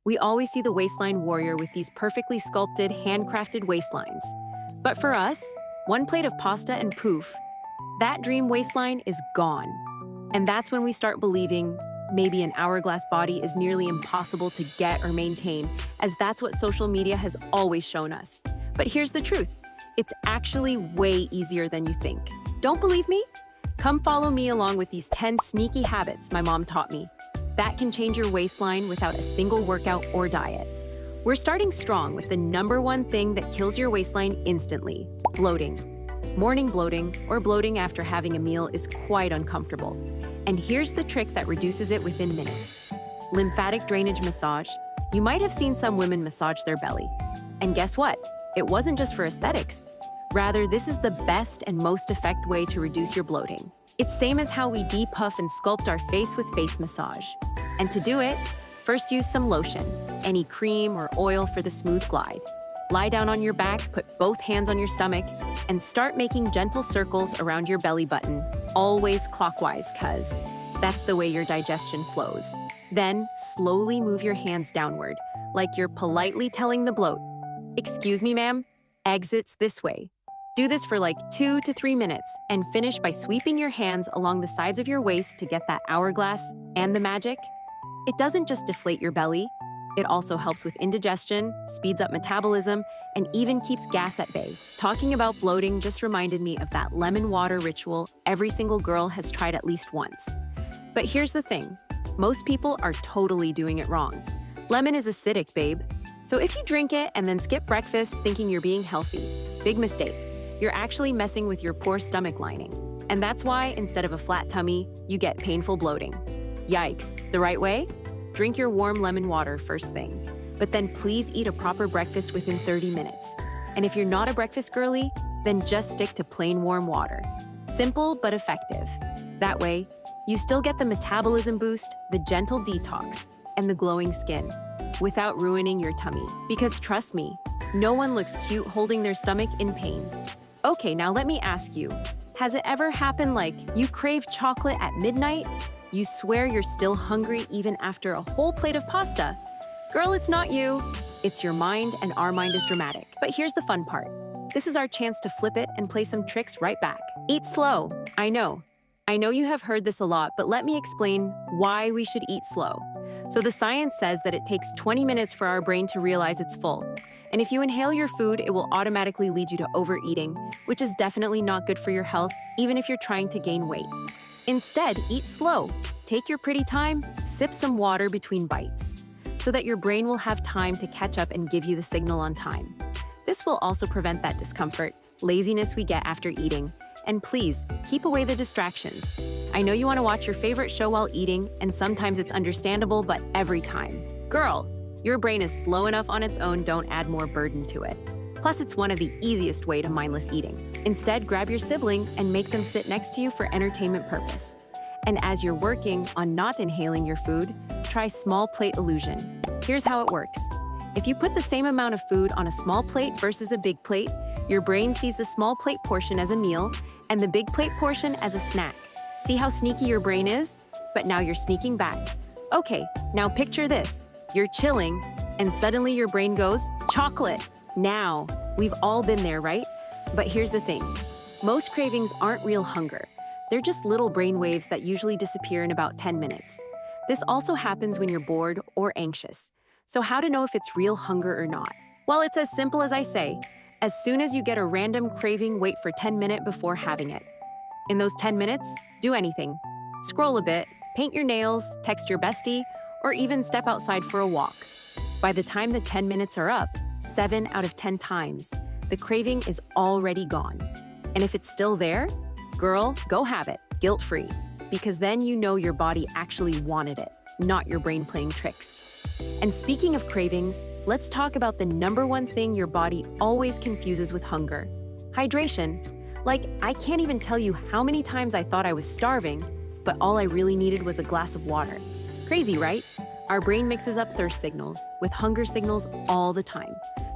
We always see the waistline warrior with these perfectly sculpted, handcrafted waistlines. But for us, one plate of pasta and poof, that dream waistline is gone. And that's when we start believing maybe an hourglass body is nearly impossible to get or maintain, as that's what social media has always shown us. But here's the truth. It's actually way easier than you think. Don't believe me? Come follow me along with these 10 sneaky habits my mom taught me that can change your waistline without a single workout or diet. We're starting strong with the #1 thing that kills your waistline instantly: bloating. Morning bloating, or bloating after having a meal, is quite uncomfortable. And here's the trick that reduces it within minutes. Lymphatic drainage massage. You might have seen some women massage their belly. And guess what? It wasn't just for aesthetics. Rather, this is the best and most effective way to reduce your bloating. It's same as how we depuff and sculpt our face with face massage. And to do it, first use some lotion, any cream or oil for the smooth glide. Lie down on your back, put both hands on your stomach, and start making gentle circles around your belly button, always clockwise, cuz that's the way your digestion flows. Then, slowly move your hands downward, like you're politely telling the bloat, "Excuse me, ma'am, exits this way." Do this for like 2 to 3 minutes and finish by sweeping your hands along the sides of your waist to get that hourglass. And the magic? It doesn't just deflate your belly, it also helps with indigestion, speeds up metabolism, and even keeps gas at bay. Talking about bloating just reminded me of that lemon water ritual every single girl has tried at least once. But here's the thing, most people are totally doing it wrong. Lemon is acidic, babe. So if you drink it and then skip breakfast thinking you're being healthy, big mistake. You're actually messing with your poor stomach lining. And that's why, instead of a flat tummy, you get painful bloating. Yikes. The right way? Drink your warm lemon water first thing. But then please eat a proper breakfast within 30 minutes. And if you're not a breakfast girly, then just stick to plain warm water. Simple but effective. That way, you still get the metabolism boost, the gentle detox, and the glowing skin, without ruining your tummy. Because trust me, no one looks cute holding their stomach in pain. Okay, now let me ask you, has it ever happened like you crave chocolate at midnight? You swear you're still hungry even after a whole plate of pasta? Girl, it's not you. It's your mind, and our mind is dramatic. But here's the fun part. This is our chance to flip it and play some tricks right back. Eat slow. I know you have heard this a lot, but let me explain why we should eat slow. So the science says that it takes 20 minutes for our brain to realize it's full. And if you inhale your food, it will automatically lead you to overeating, which is definitely not good for your health, even if you're trying to gain weight. Instead, eat slow. Take your pretty time, sip some water between bites, so that your brain will have time to catch up and give you the signal on time. This will also prevent that discomfort, laziness we get after eating. And please, keep away the distractions. I know you want to watch your favorite show while eating, and sometimes it's understandable, but every time. Girl, your brain is slow enough on its own, don't add more burden to it. Plus, it's one of the easiest way to mindless eating. Instead, grab your sibling and make them sit next to you for entertainment purpose. And as you're working on not inhaling your food, try small plate illusion. Here's how it works. If you put the same amount of food on a small plate versus a big plate, your brain sees the small plate portion as a meal and the big plate portion as a snack. See how sneaky your brain is? But now you're sneaking back. Okay, now picture this. You're chilling, and suddenly your brain goes, chocolate. Now, we've all been there, right? But here's the thing. Most cravings aren't real hunger. They're just little brain waves that usually disappear in about 10 minutes. This also happens when you're bored or anxious. So how to know if it's real hunger or not? Well, it's as simple as I say. As soon as you get a random craving, wait for 10 minutes before having it. In those 10 minutes, do anything. Scroll a bit, paint your nails, text your bestie, or even step outside for a walk. By the time the 10 minutes are up, 7 out of 10 times, the craving is already gone. And if it's still there, girl, go have it, guilt-free, because then you know your body actually wanted it, not your brain playing tricks. And speaking of cravings, let's talk about the #1 thing your body always confuses with hunger: hydration. Like, I can't even tell you how many times I thought I was starving, but all I really needed was a glass of water. Crazy, right? Our brain mixes up thirst signals with hunger signals all the time.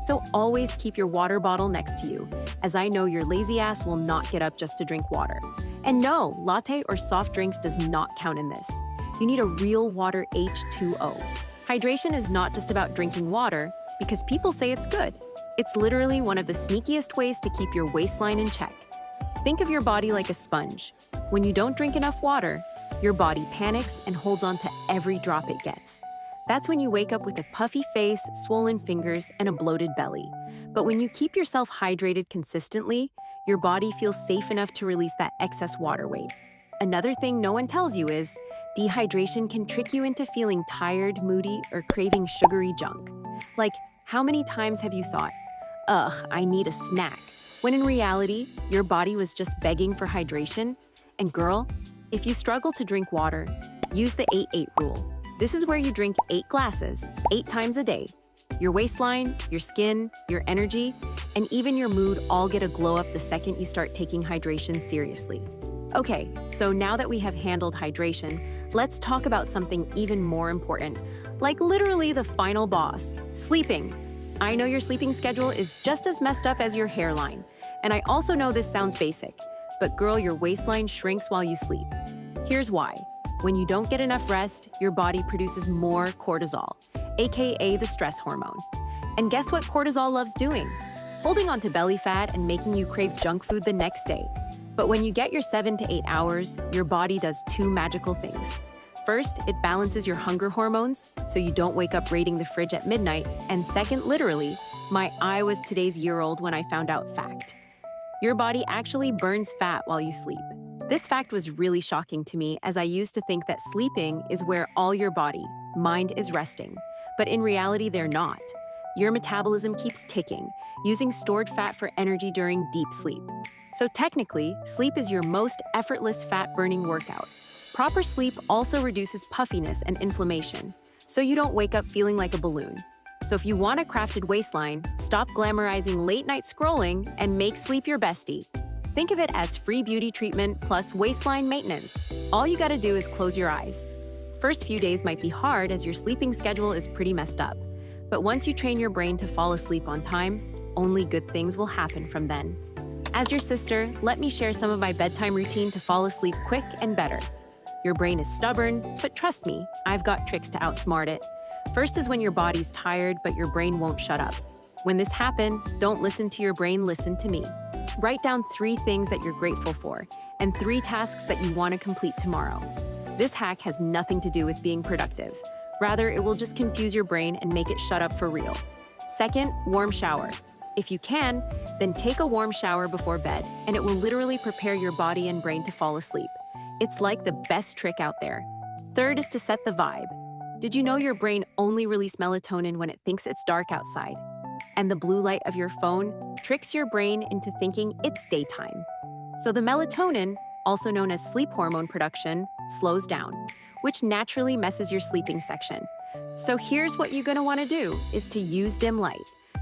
So always keep your water bottle next to you, as I know your lazy ass will not get up just to drink water. And no, latte or soft drinks does not count in this. You need a real water H2O. Hydration is not just about drinking water, because people say it's good. It's literally one of the sneakiest ways to keep your waistline in check. Think of your body like a sponge. When you don't drink enough water, your body panics and holds on to every drop it gets. That's when you wake up with a puffy face, swollen fingers, and a bloated belly. But when you keep yourself hydrated consistently, your body feels safe enough to release that excess water weight. Another thing no one tells you is, dehydration can trick you into feeling tired, moody, or craving sugary junk. Like, how many times have you thought, ugh, I need a snack, when in reality, your body was just begging for hydration? And girl, if you struggle to drink water, use the 8-8 rule. This is where you drink 8 glasses, 8 times a day. Your waistline, your skin, your energy, and even your mood all get a glow up the second you start taking hydration seriously. Okay, so now that we have handled hydration, let's talk about something even more important, like literally the final boss, sleeping. I know your sleeping schedule is just as messed up as your hairline, and I also know this sounds basic, but girl, your waistline shrinks while you sleep. Here's why. When you don't get enough rest, your body produces more cortisol, aka the stress hormone. And guess what cortisol loves doing? Holding onto belly fat and making you crave junk food the next day. But when you get your 7 to 8 hours, your body does 2 magical things. First, it balances your hunger hormones, so you don't wake up raiding the fridge at midnight. And second, literally, my eye was today's year-old when I found out fact. Your body actually burns fat while you sleep. This fact was really shocking to me, as I used to think that sleeping is where all your body, mind is resting. But in reality, they're not. Your metabolism keeps ticking, using stored fat for energy during deep sleep. So technically, sleep is your most effortless fat-burning workout. Proper sleep also reduces puffiness and inflammation, so you don't wake up feeling like a balloon. So if you want a crafted waistline, stop glamorizing late-night scrolling and make sleep your bestie. Think of it as free beauty treatment plus waistline maintenance. All you gotta do is close your eyes. First few days might be hard as your sleeping schedule is pretty messed up. But once you train your brain to fall asleep on time, only good things will happen from then. As your sister, let me share some of my bedtime routine to fall asleep quick and better. Your brain is stubborn, but trust me, I've got tricks to outsmart it. First is when your body's tired, but your brain won't shut up. When this happens, don't listen to your brain, listen to me. Write down 3 things that you're grateful for and 3 tasks that you want to complete tomorrow. This hack has nothing to do with being productive. Rather, it will just confuse your brain and make it shut up for real. Second, warm shower. If you can, then take a warm shower before bed, and it will literally prepare your body and brain to fall asleep. It's like the best trick out there. Third is to set the vibe. Did you know your brain only releases melatonin when it thinks it's dark outside? And the blue light of your phone tricks your brain into thinking it's daytime. So the melatonin, also known as sleep hormone production, slows down, which naturally messes your sleeping section. So here's what you're gonna wanna do, is to use dim light.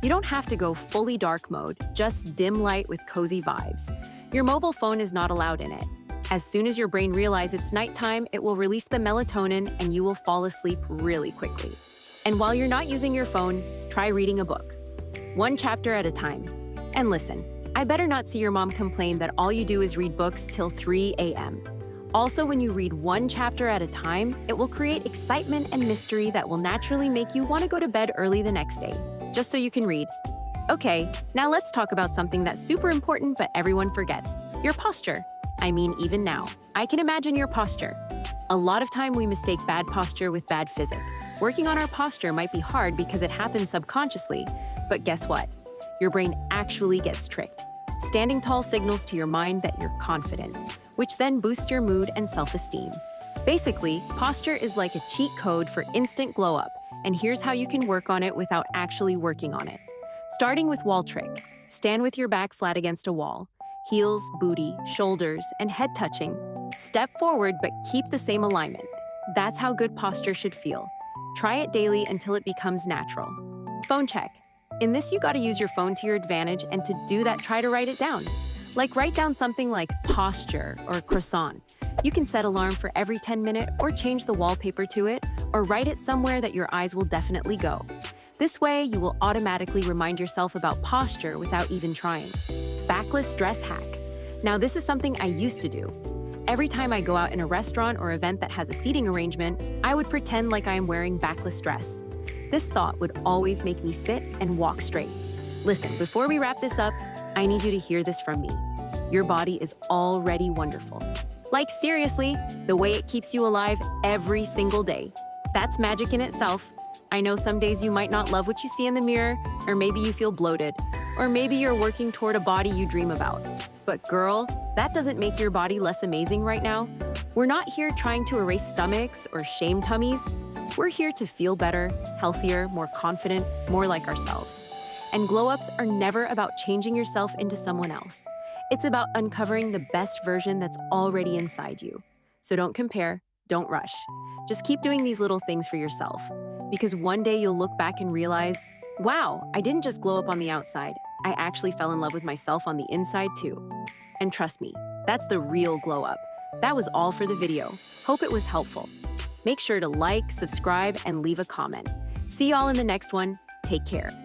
You don't have to go fully dark mode, just dim light with cozy vibes. Your mobile phone is not allowed in it. As soon as your brain realizes it's nighttime, it will release the melatonin and you will fall asleep really quickly. And while you're not using your phone, try reading a book. 1 chapter at a time. And listen, I better not see your mom complain that all you do is read books till 3 a.m. Also, when you read 1 chapter at a time, it will create excitement and mystery that will naturally make you want to go to bed early the next day, just so you can read. Okay, now let's talk about something that's super important but everyone forgets. Your posture. I mean, even now, I can imagine your posture. A lot of time we mistake bad posture with bad physic. Working on our posture might be hard because it happens subconsciously, but guess what? Your brain actually gets tricked. Standing tall signals to your mind that you're confident, which then boosts your mood and self-esteem. Basically, posture is like a cheat code for instant glow up, and here's how you can work on it without actually working on it. Starting with wall trick. Stand with your back flat against a wall. Heels, booty, shoulders, and head touching. Step forward but keep the same alignment. That's how good posture should feel. Try it daily until it becomes natural. Phone check. In this, you gotta use your phone to your advantage, and to do that, try to write it down. Like write down something like posture or croissant. You can set alarm for every 10 minutes or change the wallpaper to it, or write it somewhere that your eyes will definitely go. This way, you will automatically remind yourself about posture without even trying. Backless dress hack. Now this is something I used to do. every time I go out in a restaurant or event that has a seating arrangement, I would pretend like I am wearing backless dress. This thought would always make me sit and walk straight. Listen, before we wrap this up, I need you to hear this from me. Your body is already wonderful. Like seriously, the way it keeps you alive every single day. That's magic in itself. I know some days you might not love what you see in the mirror, or maybe you feel bloated, or maybe you're working toward a body you dream about. But girl, that doesn't make your body less amazing right now. We're not here trying to erase stomachs or shame tummies. We're here to feel better, healthier, more confident, more like ourselves. And glow-ups are never about changing yourself into someone else. It's about uncovering the best version that's already inside you. So don't compare, don't rush. Just keep doing these little things for yourself. Because one day you'll look back and realize, wow, I didn't just glow up on the outside. I actually fell in love with myself on the inside too. And trust me, that's the real glow up. That was all for the video. Hope it was helpful. Make sure to like, subscribe, and leave a comment. See y'all in the next one. Take care.